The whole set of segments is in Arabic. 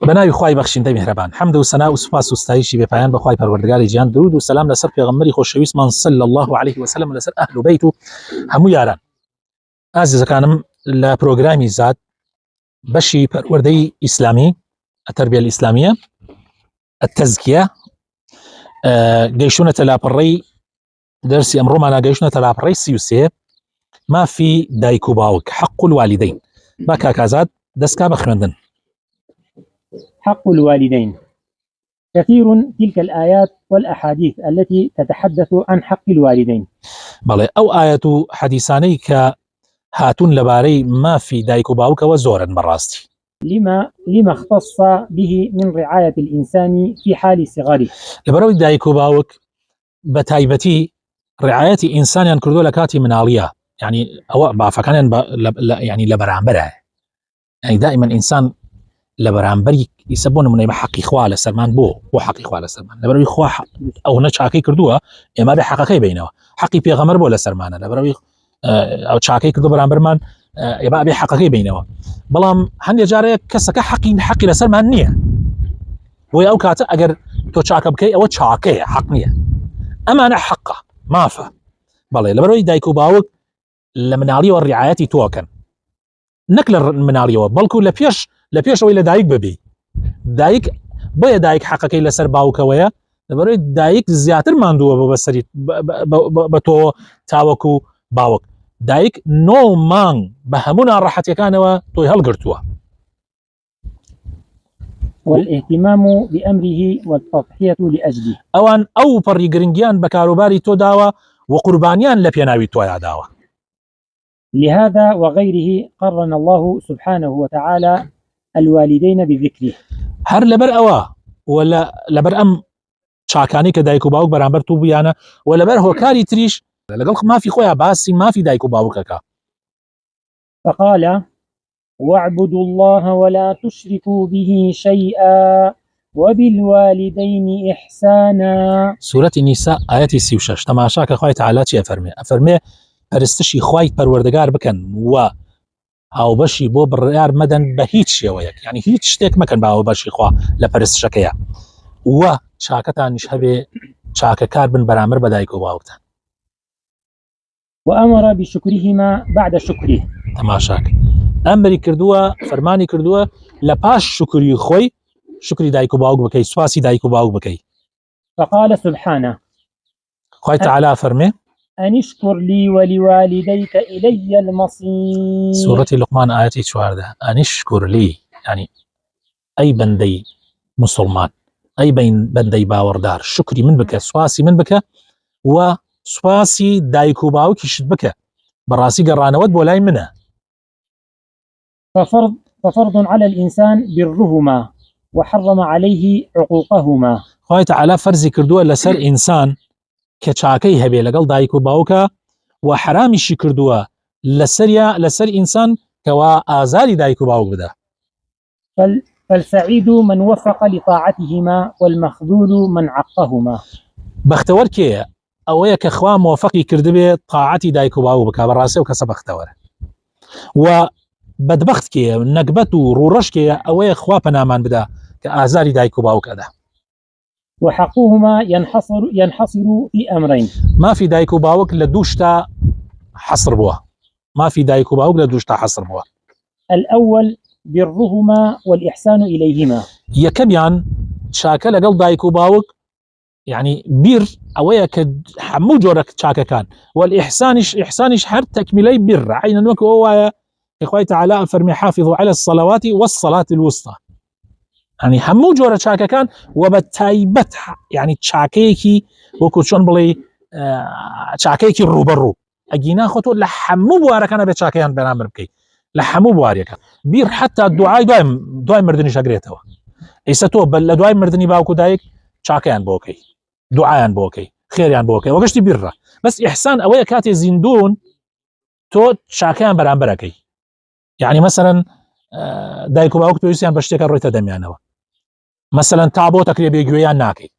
بناوی خوای بەخشندەی میهرەبان حەمد و سەنا و سوپاس و ستایشی بێپایان بەخوای پەروەردگاری گیان درود و سەلام لەسەر پێغەمبەری خۆشەویستمان صلی الله علیه وسلم و لەسەر ئەهل و بەیت و هەموو یاران. ئازیزەکانم لە پرۆگرامی زاد بەشی پەروەردەی ئیسلامی التربیة الإسلامية التزكية گەیشتونەتە لاپەڕەی دەرسی ئەمڕۆمانە گەیشتونەتە لاپەڕەی 33 ما في دایک و باوک حق الوالدين. با کاکازاد دەستکا بە خوێندن. حق الوالدين كثير تلك الآيات والأحاديث التي تتحدث عن حق الوالدين. بەڵێ ئەو ئاەت و حەدیسانەی کە هاتون لەبارەی مافی دایک و باوکەوە زۆرن بەڕاستی. لما اختص به من رعاية الإنسان في حال صغره. لبروي دایک و باوک بتایبەتی ڕعایەتی ئینسانیان کردو لە کاتی مناڵیە، يعني ئەوە بافەکانیان يعني لەبەرامبەرە، يعني دائما ئینسان لەبەرامبەری ئیسە بۆ نمونەی بە حەقی خوا لەسەرمان بۆ حەقی خوا لەسەرمان لەبەرەوەی خوا ئەو نە چاکەی کردووە ئێمە بێ حەقەکەی بینەوە، حەقی پێغەمبەر بۆ لەسەرمانە لەبەرەوەی ئەو چاکەی کردو بەرامبەرمان ئێمە بێ حەقەکەی بینەوە. بەڵام هەندێک جارەیە کەسەکە حەقی لەسەرمان نییە، بۆی ئەو کاتە ئەگەر تۆ چاکە بکەی ئەوە چاکەیە، حەق نییە، ئەمانە حەقە مافە. بەڵێ لەبەرەوەی دایک و باوک لە مناڵیەوە ڕعایەتی تۆکەن، نەک لە مناڵیەوە بەڵکو لە پێشەوەی لە دایک ببی. دایک بۆیە دایک حەقەکەی لەسەر باوکەوەیە، لەبەرەوەی دایک زیاتر ماندووە بە بەسەری بە تۆ تاوەکو باوک. دایک 9 مانگ بە هەموو ناڕەحەتیەکانەوە تۆی هەڵگرتووە. والاهتمام بأمره والتضحية لأجله. ئەوان ئەو پەڕی گرنگیان بە کاروباری تۆ داوە و قوربانیان لە پێناوی تۆیا داوە. لهذا وغيره قرن الله سبحانه وتعالى الوالدين بذكره. هەر لەبەر ئەوە ولا لەبەر ئەم چاکانی کە دایک و باوک بەرامبەر تو بیانە و لەبەر هۆکاری تریش لەگەڵ مافی خۆیان باسی مافی دایک و باوکەکە. فقال واعبدوا الله ولا تشركوا به شيئا وبالوالدين إحسانا. سورة النساء آياتي 36 تماشا كخوای تعالی چی ئەفەرمێ پەرستشی خوای پەروەردگار بکەن و هاوبەشی بۆ بڕیار مەدەن بە هیچ شێوەیەک، يعني هیچ شتێک مەکەن بە هاوبەشی خوا لە پەرستشەکەیە و چاکەتانیش هەبێ چاکەکار بن بەرامبەر بە دایک و باوکتان. وأمر بشكرهما بعد شكره. تماشاک ئەمری کردووە فەرمانی کردووە لە پاش شکری خۆی شکری دایک و باوک بکەی، سواسی دایک و باوک بکەی. فقال سبحانه خوای تعالی فەرمێ أن اشكر لي ولوالديك إلي المصير. سورة لقمان آياتي 14 أن اشكر لي، يعني أي بندي مسلمان، أي بندي باوردار، شكري من بك، سواسي من بك، وسواسي دايكو باوكي شد بك براسي قرانوات بولاي منه. ففرض على الإنسان برهما وحرم عليه عقوقهما. خواه تعالى فرزي كردوه لسر إنسان كچاكي هبه لقل دايكو باوكا وحرامشي كردوه لسر إنسان كوا آزاري دايكو باوك بدا. فالسعيد من وفق لطاعتهما والمخذول من عقهما. بختور كي اويا كخوا موفقي كردبي طاعتي دايكو باوك بكا براسي وكسب بختور، وبدبخت كي نقبتو رورش كي اويا خوا بنامان بدا كآزاري دايكو باوك ده. وحقوهما ينحصر في أمرين. ما في دايكو باوك لدوشتا حصر بوا، ما في دايكو باوك لدوشتا حصر بوا. الأول برهما والإحسان إليهما. يكبيان شاكا لقل دايكو باوك يعني بير أويا كحمو جورك شاكا كان، والإحسانش حر تكملي بير عينا وكو أوايا إخوة تعالى فرمي حافظوا على الصلوات والصلاة الوسطى، يعني حمو جورك شاكا كان وبتايبت يعني شاكيكي وكو شون بلي شاكيكي الروبرو أجينا خطو لحمو بوارك أنا بتشاكيان بنامر بكي لحمو بواريك بير حتى الدعاء دواي مردني شاقريتوا إيساتو بل دواي مردني باوكو دايك شاكيان بوكي دعايان بوكي خيريان بوكي وقشتي بيرة بس إحسان أويا كاتي زندون تو شاكيان برامبركي، يعني مثلا دايكو باوك بيوسيان بشتيك الرويتا دميانوا مثلا تابو تكريب يجويان ناكي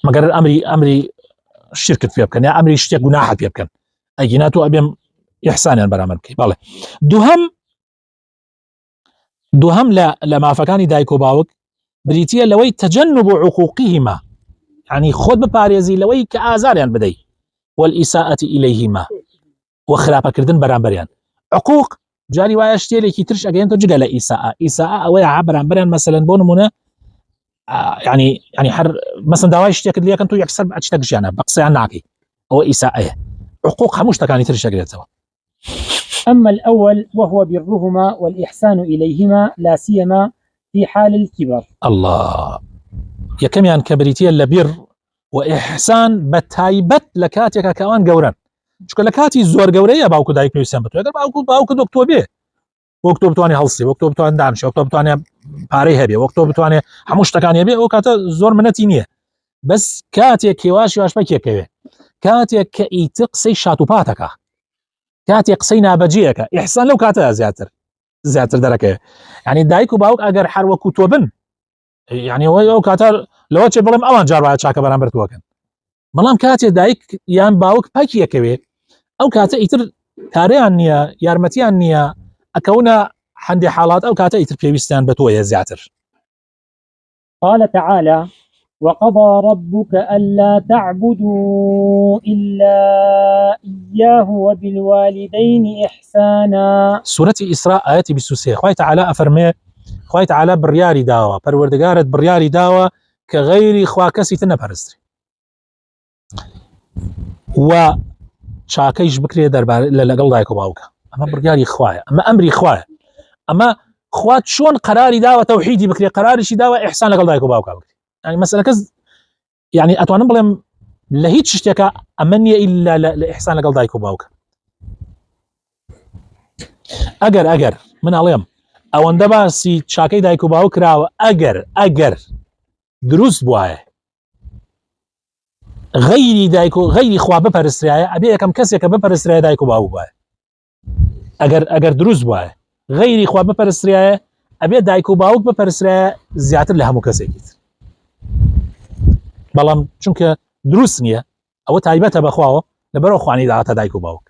مقرر أمري الشركة فيها بكن يا أمري اشتيك قناحة فيها بكن أجيناتو أبيم إحسانيان برامبركي. بالله دوهم دوهم لما فكاني دايكو باوك بريتيا لوي تجنب عقوقهما، يعني خود بباريزي لوي كآزاريان بدي، والإساءة إليهما وخرابة كردن برانبريان. عقوق جاري وايا شتيلي كي ترش أجينتو جقال إساءة أويا عبرانبريان مثلا بونمونا يعني حر مثلا دواي شتيك اللي كنتو يكسر بعد شتاقش يعني بقصي عناكي هو إساءة. عقوق هموش تكاني ترش أجينتو. أما الأول وهو برهما والإحسان إليهما لا سيما في حال الكبر. الله يا كميان كبريتيا لبير وإحسان بتايبت لكاتك كوان قوران شكو لكاتي زور قورية باوكو دايك نويسان بتو اگر باوكو دكتو بيه وقتو بتواني هلسي وقتو بتواني دانشي وقتو بتواني باريها بيه وقتو بتواني حموش تكاني بيه وكاتا زور منتينية بس كاتي كيواشي واش بكي كيوه كاتي كإيتق سي شاتوباتك كاتي قسي نابجيك إحسان لو كاتا زياتر دركه يعني دايكو باوك اگر حرو كتوبن يعني هو كاتر لو تشي بلم اوان جار شاكا برامبر توكن ملام كاتي دايك يان باوك باكي كوي او كاتا يتر كاريان نيا يارمتيان نيا اكونا حندي حالات او كاتا يتر بيويستان بتويا زياتر. قال تعالى: وقضى ربك ألا تعبدوا إلا إياه وبالوالدين إحسانا. سورة إسراء آياتي بسوسي خوي تعالى أفرمي خوي تعالى برياري داوا پروردگارت برياري داوا كغير خواكسي تنبرستري و شاكيش بكري دربار لقل دايكو باوكا اما برياري خوايا اما امري خوايا اما خوات شون قراري داوا توحيدي بكري قراري شي داوا احسان لقل دايكو باوكا بكري يعني مسألة كز يعني اتوانا بلم لهيتش اشتكا امني الا لاحسان لقل دايكو باوكا اگر من عليهم او اندبا سي شاكي دايكو باوكرا اگر دروس بوايه غيري خوا بپرسترايه ابي كم كسي بپرسترايه دايكو باو بوايه اگر دروس بوايه غيري خوا بپرسترايه ابي دايكو باو بپرسترايه زياتر لهمو كسي كيت بلام چونك دروس نيه او تايبته بخواو لبرو خواني داتا دايكو باو.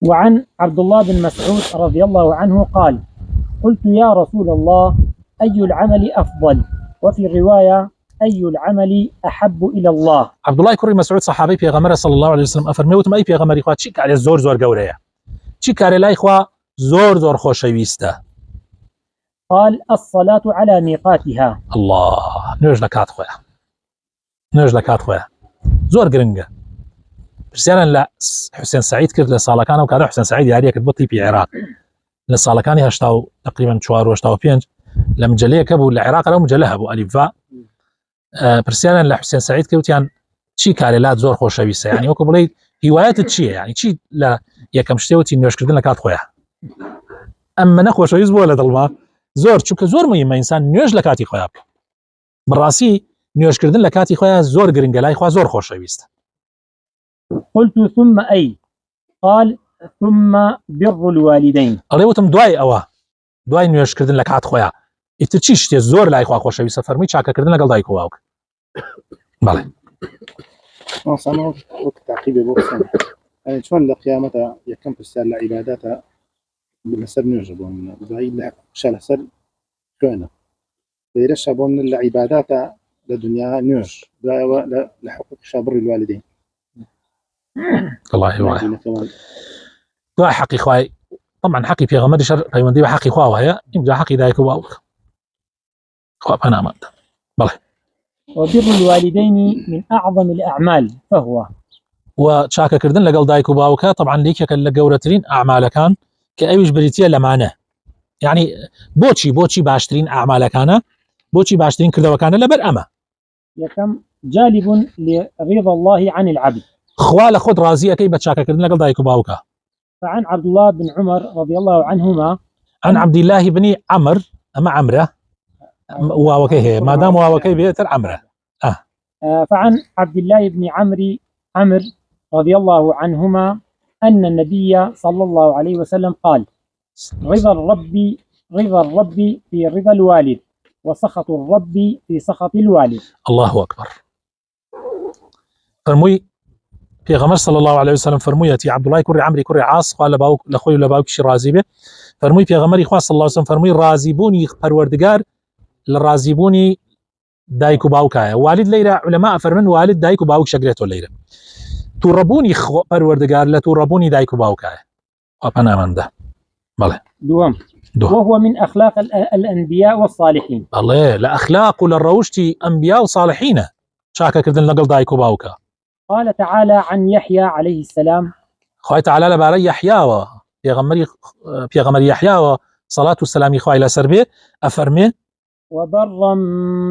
وعن عبد الله بن مسعود رضي الله عنه قال: قلت يا رسول الله أي العمل أفضل؟ وفي الرواية: أي العمل أحب إلى الله؟ عبد الله كوري مسعود صحابي بيغمبر صلى الله عليه وسلم افرمي وتم اي بيغمبر اخوات چی کار زور قوريه چی کار لای خوا زور خوشويسته؟ قال: الصلاة على ميقاتها. الله نوج لكات خويا زور قرنقه برسالا لا حسين سعيد كرد لصاله كان وكذا حسين سعيد ياريه كتبطي في العراق لصاله كان هشتاو تقريبا شوار وشتاو بينج لما جليه كبو العراق لو مجلها ابو الف فا برسالا لحسين سعيد كوتيان چی کاری لا زور خوشويسته يعني وكو بلي هوايات تشي يعني چی لا يكم شتوتي نوش كردن لكات خويا اما نخوشويز ولا ظلمه زور چونك زور مهم انسان نوش لكاتي خويا براسي نوش كردن لكاتي خويا زور قرنقلاي خويا زور خوشويسته. قلت: ثم أي؟ قال: ثم بر الوالدين. ريوتم دواي نوش كردن لكات خويا اتچيش تي زور لاي خوا خوشويسته فرمي چاكا كردن لقل دايكو واوك بالي صنعوا وتعقيب بوكسن يعني شلون لقيامتها يكم تسال عباداتها بالسر نجبون زي لا شال سر كونه ليش بون العبادات لدنيا نوج لا لحقوق شابر الوالدين الله يوعي دواي حقي خواي طبعا حقي في غمر شر فيوندي حقي خوا وهي يمجا حقي دايكو واوك خوا انا ما بالي. وبر الوالدين من أعظم الأعمال فهو وشاكا كردن لقل دايكو باوكا طبعا ليك لقورترين أعمال كان كأيوش بريتيا لمعنى يعني بوشي باشترين أعمال كان بوشي باشترين كردوا كان لبر أما يكم جالب لرضا الله عن العبد خوال خود رازية كي بتشاكا كردن لقل دايكو باوكا. فعن عبد الله بن عمر رضي الله عنهما عن عبد الله بن عمر أما عمره واوكيه ما دام واوكيه بيتر عمره فعن عبد الله بن عمر رضي الله عنهما أن النبي صلى الله عليه وسلم قال: رضا الرب في رضا الوالد وسخط الرب في سخط الوالد. الله أكبر. فرموي پیغمبر صلی الله علیه وسلم فرموویەتی عەبدوڵای کوڕی عەمری کوڕی عاص خوا لە خۆی و لە باوکیشی رازی بێ فرمووی پیغمبری خوا صلی الله علیه وسلم فرمووی رازیبوونی پەروەردگار لە رازیبوونی دایک و باوکایە. والد لەیرە علەما ئەفەرمن والد دایک و باوک شەگرێتەوە لەیرە. تووڕەبوونی پەروەردگار لە تووڕەبوونی دایک و باوکایە. خوا پەنامان بدە. بەڵێ. دووەم دووەم. وهو من أخلاق الأنبياء والصالحين. بەڵێ لە ئەخلاق و لە ڕەوشتی ئەنبیا و ساڵحینە چاکەکردن لەگەڵ دایک و باوکە. قال تعالى عن يحيى عليه السلام خوای تعالی لەبارەی یەحیاوە پێغەمبەری یەحیاوە سەڵات و سەلامی خوای لەسەر بێ ئەفەرمێ وبرا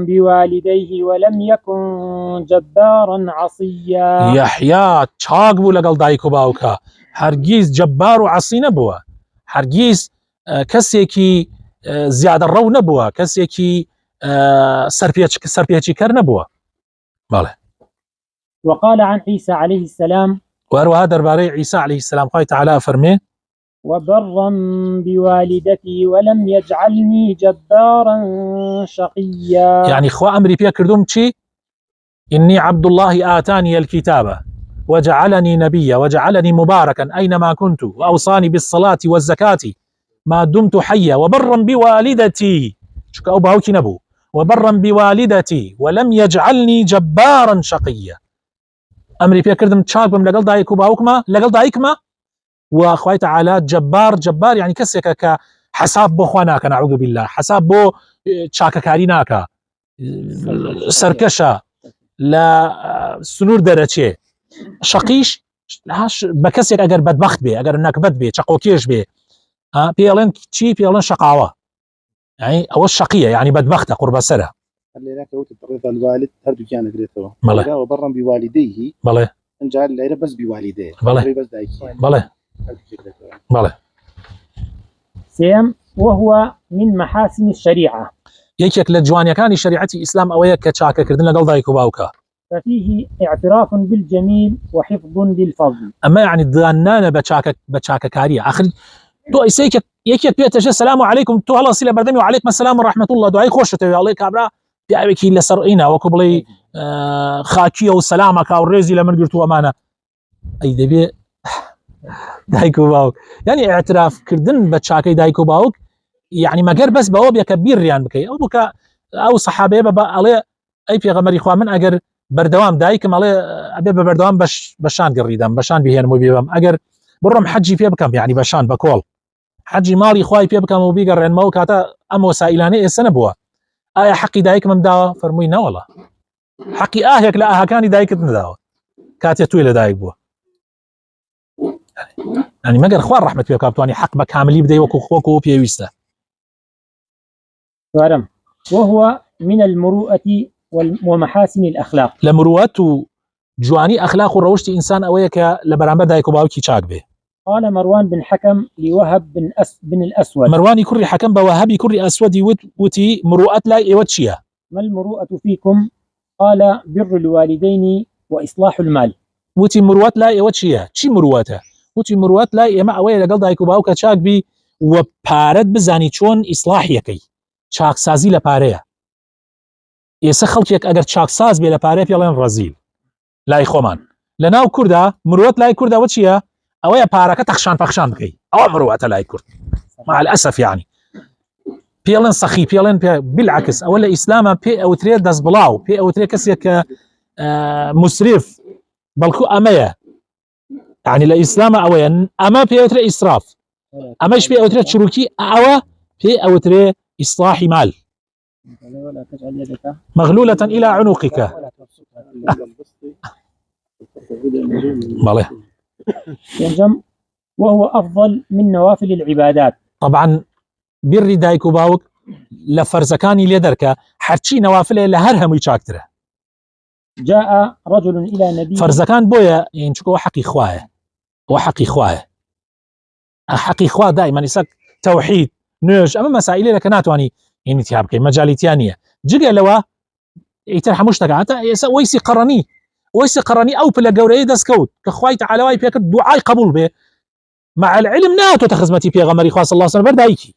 بوالديه ولم يكن جبارا عصيا. یەحیا چاک بوو لەگەڵ دایک و باوکە هەرگیز جەبار و عەسی نەبووە هەرگیز کەسێکی زیادە ڕەو نەبووە کەسێکی سەرپێچیکەر نەبووە. بەڵێ. وقال عن عيسى عليه السلام وهروها دەربارەی عیسا عەلەیهی السلام خوای تعالی فەرمێ وبرا بوالدتي ولم يجعلني جبارا شقيا. يعني خوا أمري بيا كردوم چي إني عبد الله آتاني الكتاب وجعلني نبيا وجعلني مباركا أينما كنت وأوصاني بالصلاة والزكاة ما دمت حيا وبرا بوالدتي شكا أو باوكي نبو وبرا بوالدتي ولم يجعلني جبارا شقيا. أمري بيا كردم تشاك بم لقل دايك وباوكما لقل دايكما وخوای تعالی جبار يعني کەسێکە حساب بۆ خوا ناکە نعوذ بالله حساب بۆ چاکەکاری ناکە سەرکەشە لە سنوور دەرەچێ شەقیش بە کەسێک ئەگەر بەدبەخت بێ ئەگەر نەکبەت بێ چەقۆکێش بێ پێڵێن چی پێڵێن شەقاوە يعني ئەوە شەقیە يعني بەدبەختە قوربەسەرە. لێرە کەوتە رضا الوالد هەردووکیان ئەگرێتەوە. بەڵێ. وبرا بوالديه. بەڵێ. انجا لێرە بەس بوالديه. بەڵێ. بەس دایکی. بەڵێ. بەڵێ. سيم وهو من محاسن الشريعة. یەکێک لە جوانیەکانی شریعەتی ئیسلام ئەوەیە کە چاکەکردن لەگەڵ دایک و باوکە. ففيه اعتراف بالجميل وحفظ للفضل. ئەمە يعني دانانە بە چاکەکاریە. آخر تۆ ئیسەیەک یەکێک پێتەژێ سەلام عەلەیکم تۆ هەڵەسی لە بەردەمی و عەلەیکم السلام و ڕەحمەت الله دوعای خۆشتەوێ ئەڵێ کابرا پیاوێکی لەسەر ئینە وەکو بڵێ خاکیە و سەلامەکە و ڕێزی لە من گرت و ئەمانە ئەی دەبێ دایک و باوک يعني اعترافکردن بە چاکەی دایک و باوک يعني مەگەر بەس بەوە بێ کە بیرڕیان بکەی ئەو بکە ئەو سەحابەیە بە ئەڵێ ئەی پێغەمبەری خوا من ئەگەر بەردەوام دایکم ئەڵێ ئەبێ بە بەردەوام بەشان گەڕیدەم بەشان بهێنم و بێبم ئەگەر بڕۆم حەجی پێ بکەم يعني بەشان بە کۆڵ حەجی ماڵی خوای پێ بکەم و بیگەڕێنمەوە کاتە ئەم وەسائلانە ئێستا نەبووە ئایا حەقی دایکمم داوە فەرمووی نەوەڵە حەقی ئاهێک لە ئاهەکانی دایکت نەداوە کاتێ توی لە دایک بووە يعني مەگەر خوا ڕەحمەت پێ بکات بتوانی حەق بە کاملی بدەی وەکو خۆکەوە پێویستە. وهو من المروءة ومحاسن الأخلاق. لە مروەت و جوانی ئەخلاق و ڕەوشتی ئینسان ئەوەیە کە لە بەرامبەر دایک و باوکی چاک بێ. قال مروان بن حكم لوهب بن الأسود. مروانی کوڕی حەکەم بە وهەبی کوڕی ئەسوەدی وتی مروءەت لای ئێوە چییە؟ ما المروءة فيكم؟ قال بر الوالدين وإصلاح المال. وتی مروەت لای ئێوە چییە؟ چی مروەتە؟ وتی مروەت لای ئێمە ئەوەیە لەگەڵ دایک و باوکە چاک بی و پارەت بزانی چۆن ئیسلاحیەکەی چاکسازی لە پارەیە. ئێستا خەڵکێک ئەگەر چاکساز بێ لە پارەیە پێڵێن ڕەزیل لای خۆمان لە ناو کووردا مروەت لای کووردەوە چییە؟ ئەوەیە پارەکە تەخشان پەخشان بکەی ئەوە مروەتە لای کورد مع الأسف يعني پێڵێن سەخی پێڵێن بالعکس ئەوە لە ئیسلامە پێ ئەوترێت دەست بڵاو پێ ئەوترێت کەسێک کە مسرف بەڵکو ئەمەیە يعني لە ئیسلامە ئەوەیە ئەمە پێ ئەوترێت ئیسراف ئەمەش پێ ئەوترێت چروکی ئەوە پێ ئەوترێت إصلاح مال. مغلولة إلى عنقك. ينجم وهو أفضل من نوافل العبادات. طبعا بر دایک و باوک لە فەرزەکانی لێ دەرکە هەرچی نەوافلێ لە هەر هەمووی چاکترە. جاء رجل إلى نبي. فەرزەکان بۆیە يعني چکۆ حەقی خوایە و حەقی خوایە حەقی خوا دائما ئیسا تەوحید نوێژ ئەمە مەسائلێ لەکە ناتوانانی ئینتیها بکەی مەجالیتیان نییە جگە لەوە ئیتر هەموو شتەکە هەتا ئێستا وەیسی قەڕەنی ئەو پلە گەورەی دەستکەوت کە خوای تەعالی وای پێکرد دوعای قبول بێ مع العلم ناتۆتە خزمەتی پێغەمبەری خوا صلی الله علیه و سلم بەر دایکی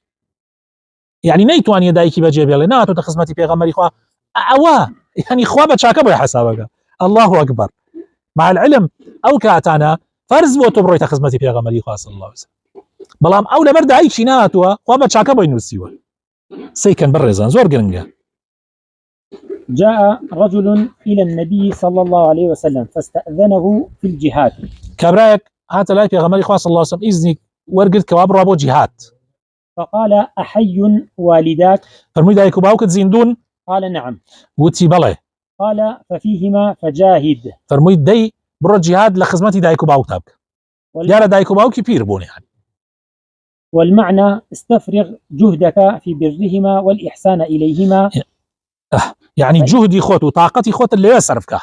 يعني نەیتوانێ دایکی بەجێ بێڵێ ناتۆتە خزمەتی پێغەمبەری خوا ئەوە يعني خوا بە چاکە بۆی حسابەکە الله ئەکبەر مع العلم او كاتانا فرز بو تبروي تخزمتي في غمري خاص صلى الله عليه وسلم بلام او لبرد اي شيناتوا خوابا تشاكا بينو سيوا سيكن برزان زور جرنجا. جاء رجل إلى النبي صلى الله عليه وسلم فاستأذنه في الجهاد. كبراك هات لا في غمري خاص صلى الله عليه وسلم إذنك ورقد كواب رابو جهاد. فقال أحي والداك؟ فرمي دايكو باوك تزيندون؟ قال نعم. وتي بلي. قال ففيهما فجاهد. فرمي داي برو جهاد لخزمتي دايكو باوك تابك. يا دايكو باوك يبير بوني يعني. والمعنى استفرغ جهدك في برهما والإحسان إليهما. يعني جهدي خوت وطاقتي خوت اللي يصرفك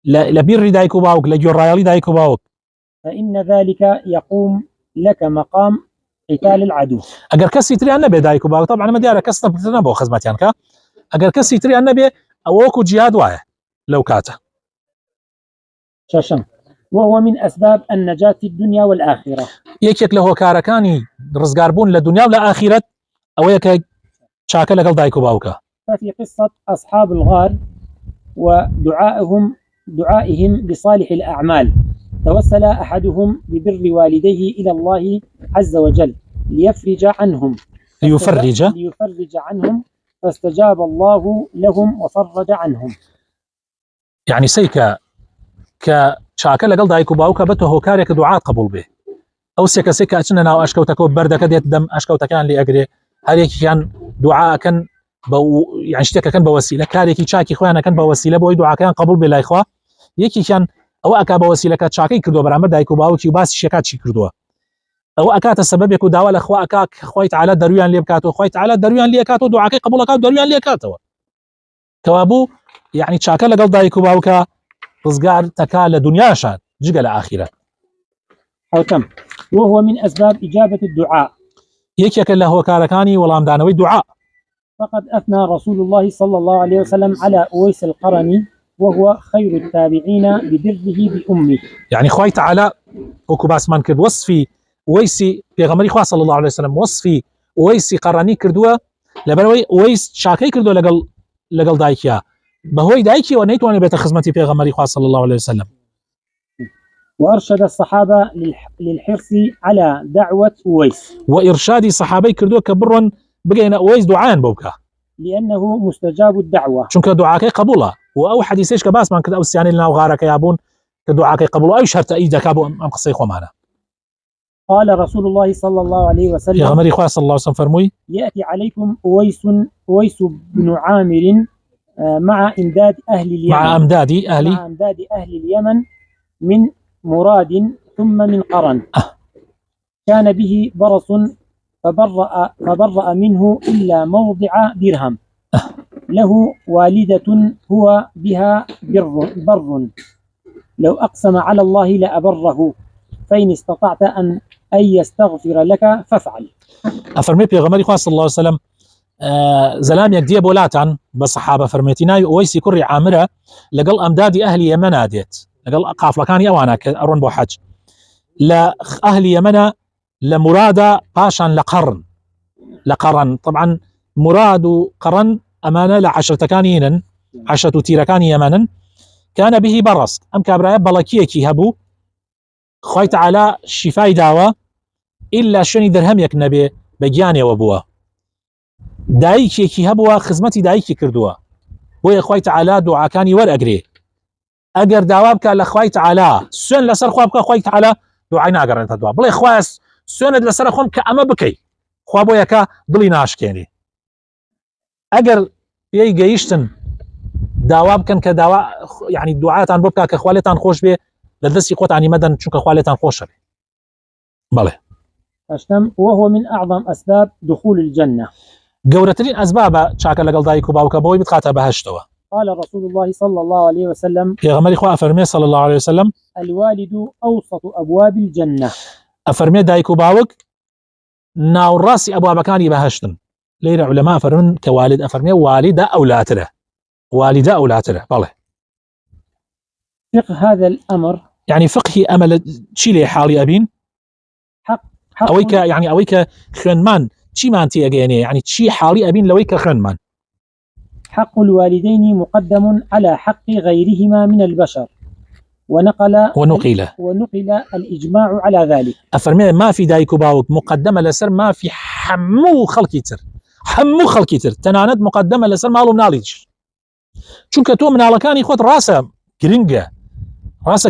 لبير دايكو باوك لجرايالي دايكو باوك، فإن ذلك يقوم لك مقام قتال العدو. اگر کسی تری النبي دايكو باوك طبعا ما ديار كسب نبو خزمتيان كا اگر کسی تری النبي اوكو جهاد وايه لو كاته شاشم وهو من أسباب النجاة في الدنيا والآخرة. يك له كاركاني رزقاربون للدنيا والآخرة او يك شاكل لقل دايكو باوكا. ففي قصة أصحاب الغار ودعائهم بصالح الأعمال توسل أحدهم ببر والديه إلى الله عز وجل ليفرج عنهم فاستجاب الله لهم وفرج عنهم. يعني سيكا كشاكل لقل دايكو باوكا بتو كاريك دعاء قبول به او سيكا اتننا واشكوتكو بردك ديت دم اشكوتكان لأجري هل كان دعاء كان يعني شتێکە کەن بە وەسیلە کارێکی چاکی خۆیانە کەن بە وەسیلە بۆی دوعاکەیان قبول بێ لای خوا. یەکیان ئەوە ئەکا بە وەسیلەکە چاکەی کردووە بەرامبەر دایک و باوکی و باسی شێکات چی کردووە ئەوە ئەکاتە سەبەبێک و داوا لە خوا ئەکا خۆی تعالی دەرویان لێ بکاتەوە خۆی تعالی دەرویان لێ کاتەوە دوعاکەی قبول ئەکات دەرویان لێ کاتەوە کەوا بوو یعنی چاکە لەگەڵ دایک و باوکە ڕزگار تەکا لە دنیاشان جگە لە ئاخیرەت. حوتم وهو من أسباب إجابة الدعاء. یەکێکە لە هۆکارەکانی وەڵامدانەوەی دوعا. فقد أثنى رسول الله صلى الله عليه وسلم على أويس القرني وهو خير التابعين ببره بأمه. يعني خوي تعالى وكو باسمان كرد وصفي أويسي بيغمري خواه صلى الله عليه وسلم وصفي أويسي قرني كردوا لبروي أويس شاكي كردوا لقل دايكيا بهوي دايكي ونيتواني بيت خزمتي بيغمري خواه صلى الله عليه وسلم. وأرشد الصحابة للحرص على دعوة أويس. وإرشادي صحابي كردوا كبرا بقينا أويس دعان بوكا لأنه مستجاب الدعوة شنك دعاكي قبوله وأو حديثيش كباس من كده أو السياني لنا وغارك يابون كدعاكي قبوله أو شهر تأييدا كابو أم قصيخو معنا. قال رسول الله صلى الله عليه وسلم يا غمري خواه صلى الله عليه وسلم فرموي يأتي عليكم أويس بن عامر مع إمداد أهل اليمن مع أمداد أهل اليمن من مراد ثم من قرن كان به برص فبرأ منه إلا موضع درهم له والدة هو بها بر لو أقسم على الله لأبره فإن استطعت أن يستغفر لك فافعل. أفرمي بيغمري خواه صلى الله عليه وسلم زلام يكدي بولاتان بصحابة فرميتنا ويسي كري عامرة لقل أمداد أهل يمن ديت لقل قافلة كان يوانا أرون بو حج لا أهل يمن لمراد باشان لقرن طبعا مراد قرن أمانة لعشرة كانين 10 تيركان يمنا كان به برص أم كابرايا بلكيكي هبو خوي تعالى شفاي داوى إلا شني درهم يك نبي بجاني وبوا دايكي هبوا خزمتي دايكي كردوا بويا خوي تعالى دعاكاني ورأقري أقر داوابك لخوي تعالى سن لسر خوابك خوي تعالى دعينا أقر أنت دعا بلي خواس سوند لسر خوم كأما بكي خوابو يكا دلي ناشكيني اگر يي جيشتن داواب كان كداوا يعني دعاتان بوبكا كخوالتان خوش بي لدسي قوت عني مدن چونك خوالتان خوش بي بله اشتم وهو من اعظم اسباب دخول الجنة قورترين اسباب شاكا لقل دايكو باوكا بوي بتخاتا بهشتوا. قال رسول الله صلى الله عليه وسلم يا غمري خواه فرمي صلى الله عليه وسلم الوالد اوسط ابواب الجنة أفرمي دايكو باوك ناو راسي أبواب كاني بهشتن ليرى علماء فرمن كوالد أفرمي والدة أو لا تره بالله. فقه هذا الأمر يعني فقهي أمل تشيلي حالي أبين حق أويك يعني أويك خنمان تشي ما أنتي أجيني يعني تشي حالي أبين لويك خنمان. حق الوالدين مقدم على حق غيرهما من البشر ونقل الإجماع على ذلك. أفرمي ما في دايك وباوك مقدمة لسر ما في حمو خلقيتر تناند مقدمة لسر مالو مناليج چونکە تۆ مناڵەکانی خۆت ڕاستە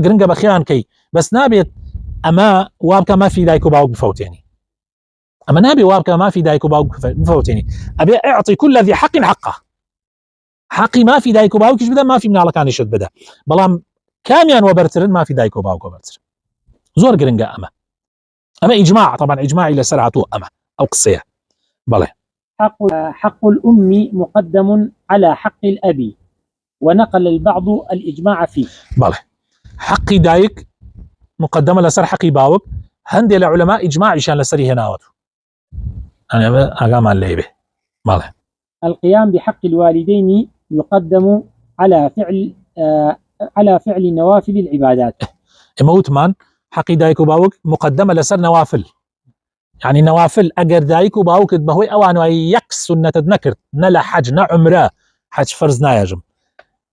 گرنگە بەخیان کەی بەس نابێت ئەمە وابکە مافی دایک و باوک بفەوتێنی ئەمە نابێت وابکە مافی دایک و باوک بفەوتێنی ئەبێ ئەعطی كل ذي حق حقه حقی مافی دایک و باوکیش بدە مافی مناڵەکانیشت بدە بەڵام کامیان وەبەرترن مافی دایک و باوک وەبەرتر زۆر گرنگە ئەمە ئیجماع طبعا ئیجماعی لەسەر هاتووە ئەمە ئەو قسەیە بەڵێ حق الأم مقدم على حق الأب ونقل البعض الإجماع فيه. بله حقي دايك مقدمة لسر حقي باوك هندي العلماء إجماع عشان لسري هناوته أنا أقام اللي به. بله القيام بحق الوالدين يقدم على فعل نوافل العبادات. موت مان حقي دايك وباوك مقدمة لسر نوافل يعني نوافل أجر دايك وباوك بهوي أوانو يك سنة نكر نلا حج نا عمره حج فرز نايجم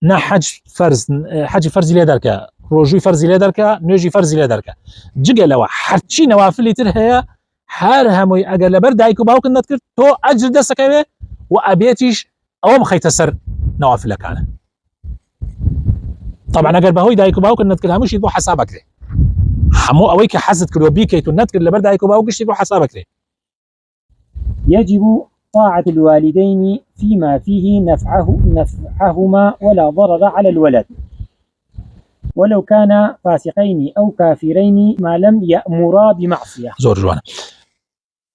نا حج فرز لي دركا روجي فرز لي دركا نوجي فرز لي دركا جيجا لوا حرشي نوافل ترهيا حارهموي أجر لبر دايك وباوك نذكر تو أجر دسكاوي وأبيتيش أو مخيتسر نوافل كان طبعا أجر بهوي دايك وباوك نذكر همش يدو حسابك لي حمو أويك حزت كل وبيكيت ونذكر لبر دايك وباوك يدو حسابك لي. يجب طاعة الوالدين فيما فيه نفعهما ولا ضرر على الولد ولو كان فاسقين أو كافرين ما لم يأمرا بمعصية. زور جوانا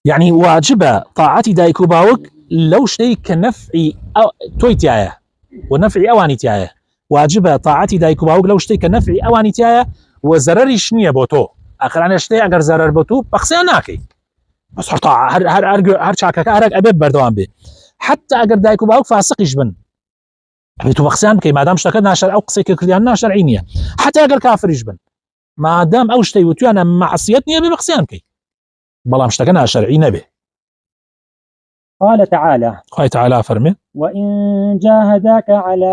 يعني واجب طاعتي دايك وباوك لو شيء كنفعي تويتيايا ونفعي أوانيتيايا واجب طاعتي دايك وباوك لو شيء كنفعي أوانيتيايا وزرري شنية بوتو آخر أنا شتي أجر زرر بوتو بقصي ناكي بس حرطاع هر شاكك هرك أبيب بردوان بي حتى أجر دايك وباوك فاسقيش بن أبيتو بقصيان كي ما دام اشتكت ناشر أو قصي كرديان ناشر عينية حتى أجر كافريش بن ما دام أو شتي وتو أنا معصيتني أبي بقصيان كي بلا مشتكى ناشر عينة به. قال تعالى فرمي وإن جاهداك على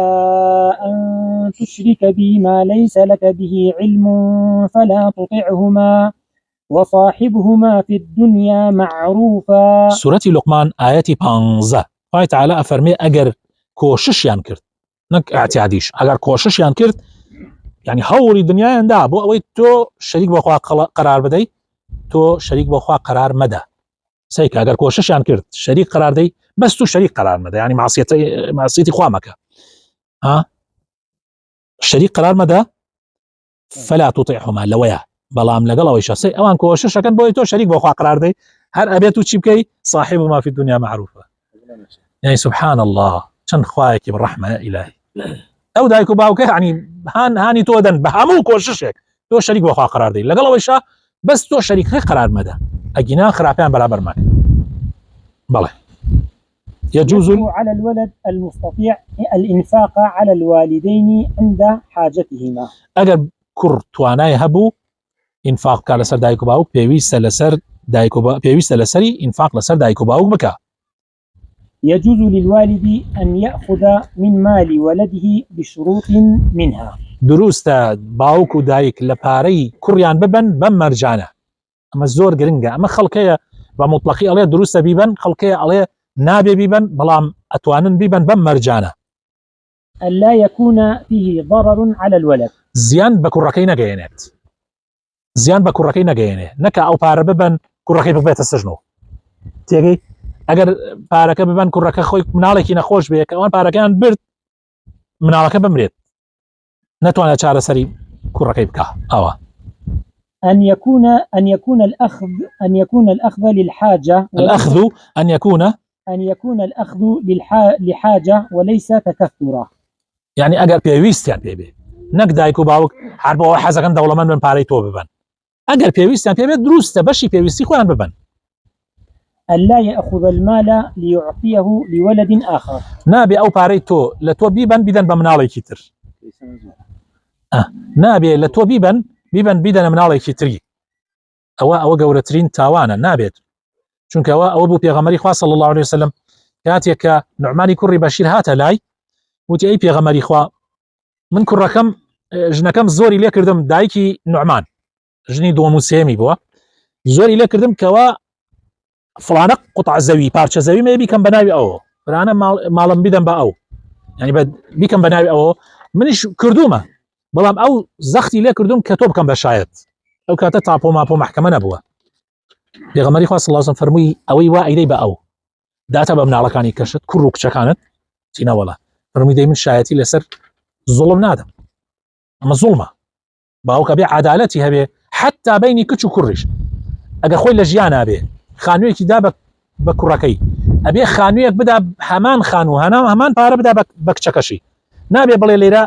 أن تشرك بي ما ليس لك به علم فلا تطعهما وصاحبهما في الدنيا معروفا. سورة لقمان آياتي 15 قال تعالى أفرمي أجر كوشش ينكرت نك اعتياديش أجر كوشش ينكرت يعني هوري الدنيا يندا بو أوي تو شريك بخوا قرار بدي تو شريك بخوا قرار مدى سيك أجر كوشش ينكرت شريك قرار دي بس تو شريك قرار مدى يعني معصيتي خوامك شريك قرار مدى فلا تطيعهما لويا بلام لقلوا شخصي أوان كوشش كان بوي تو شريك بخوا قرار دي هر أبيتو تشيبكي صاحبهما في الدنيا معروفة يعني سبحان الله شن خوايك بالرحمة يا إلهي أو دايكو باوك يعني هاني تو دن بهامو كوششك تو شريك بخوا قرار دي لقلوا إيشا بس تو شريك خي قرار مدى أجينا خرافيان برابر معك بله يجوز على الولد المستطيع الإنفاق على الوالدين عند حاجتهما أجر كر تواناي هبو إنفاق كلا سر دايكو باوك بيويست لسر بيويست لسري إنفاق لسر دايكو باوك بكا. يجوز للوالد أن يأخذ من مال ولده بشروط منها دروست باوك ودايك لباري كريان ببن بمرجانة أما الزور قرنجة أما خلقية بمطلقي عليه دروست بيبن خلقية عليه نابي بيبن بلام أتوانن بيبن بمرجانة ألا يكون فيه ضرر على الولد زيان بكركينا جينات زيان بكركينا جينه نكا أو بار ببن كركي ببيت السجنو تيجي أجر بارك ببن كرك خوي منالك نخوش بيك وان باركان برد منالك بمريت نتوانا شار سري كرك بكا أوا أن يكون الأخذ للحاجة أن يكون الأخذ لحاجة وليس تكثرا يعني أجر بيويست يعني بيبي نك دايكو باوك حرب حزا كان دولة من باري تو ببن أجر بيويست يعني بيبي دروست بشي بيويستي خوان ببن ألا يأخذ المال ليعطيه لولد آخر نابي أو باريتو لتو بيبن بدن بمنالي كتر نابي لتو بيبن بدن منالي كتري أو جورترين تاوانا نابيت چونك أو أبو بيغمري خوا صلى الله عليه وسلم كاتيك نعماني كري بشير هاتا لاي وتي أي بيغمري خوا من كركم ژنەکەم زۆری لێ کردم دایکی نوعمان ژنی دووەم و سێمی بووە زۆری لێ کردم کەوا فڵانە قوتع زەوی پارچە زەوی مێ بیکەم بە ناوی ئەوە فرانە ماڵم بدەم بە ئەو ینی بیکەم بە ناوی ئەوە منیش کردومە بەڵام ئەو زەختی لێ کردوم کە تۆ بکەم بە شایەت ئەو کاتە تاپۆ ماپۆ محکەمە نەبووە پێغەمبەری خوا صلی الله علیه و سلم فەرمووی ئەوەی وا ئەیدەی بە ئەو داتە بە مناڵەکانی کەشت کوڕ و کچەکانت چینە وەڵا فەرمووی دەی من شایەتی لەسەر زوڵم نادەم ئەمە زوڵمە باوکە بێ عەدالەتی هەبێ حتا بینی کچ و کوڕیش ئەگەر خۆی لە ژیانە بێ خانوویەکی دا بە کوڕەکەی ئەبێ خانوویەک بدا هەمان خانوو هەمان پارە بدا بە کچەکەشی نابێ بڵێ لێرە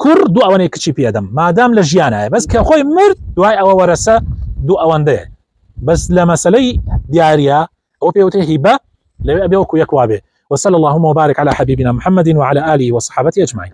کوڕ دوو ئەوەنەی کچی پێدەم مادام لە ژیانایە بەس کە خۆی مرد دوای ئەوە وەرەسە دوو ئەوەندەیە بس لە مەسەلەی دیارە ئەو پێوتێ هیبە لەوێ ئەبێ وەکو یەک وابێ وصلى اللهم وبارك على حبيبنا محمد وعلى آله وصحبه أجمعين.